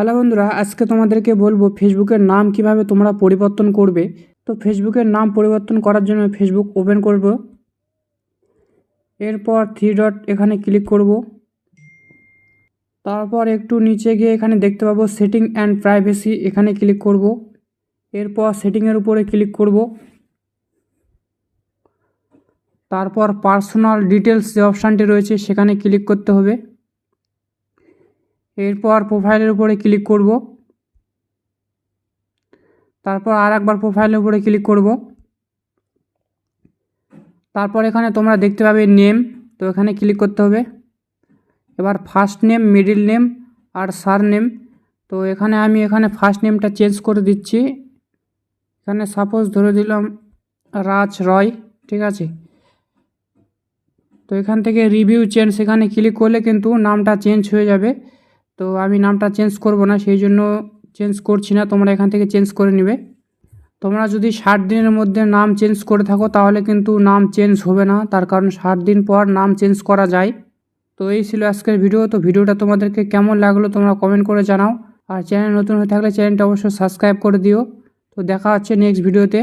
Hello বন্ধুরা, আজকে তোমাদেরকে বলবো ফেসবুকের নাম কিভাবে তোমরা পরিবর্তন করবে। তো ফেসবুকের নাম পরিবর্তন করার জন্য ফেসবুক ওপেন করব, এরপর থ্রি ডট এখানে ক্লিক করব। তারপর একটু নিচে গিয়ে এখানে দেখতে পাবো সেটিং অ্যান্ড প্রাইভেসি, এখানে ক্লিক করব। এরপর সেটিংয়ের উপরে ক্লিক করব। তারপর পার্সোনাল ডিটেলস যে অপশানটি রয়েছে সেখানে ক্লিক করতে হবে। এরপর প্রোফাইলের উপরে ক্লিক করব। তারপর আর একবার প্রোফাইলের উপরে ক্লিক করব। তারপর এখানে তোমরা দেখতে পাবে নেম, তো এখানে ক্লিক করতে হবে। এবার ফার্স্ট নেম, মিডিল নেম আর সার নেম, তো এখানে আমি ফার্স্ট নেমটা চেঞ্জ করে দিচ্ছি। এখানে সাপোজ ধরে দিলাম রাজ রয়, ঠিক আছে। তো এখান থেকে রিভিউ চেঞ্জ এখানে ক্লিক করলে কিন্তু নামটা চেঞ্জ হয়ে যাবে। তো আমি নামটা চেঞ্জ করব না, সেই জন্য চেঞ্জ করছি না, তোমরা এখান থেকে চেঞ্জ করে নেবে। তোমরা যদি 60 দিনের মধ্যে নাম চেঞ্জ করে থাকো তাহলে কিন্তু নাম চেঞ্জ হবে না, তার কারণ 60 দিন পর নাম চেঞ্জ করা যায়। তো এই ছিল আজকের ভিডিও। তো ভিডিওটা তোমাদেরকে কেমন লাগলো তোমরা কমেন্ট করে জানাও, আর চ্যানেল নতুন হয়ে থাকলে চ্যানেলটা অবশ্যই সাবস্ক্রাইব করে দিও। তো দেখা হচ্ছে নেক্সট ভিডিওতে।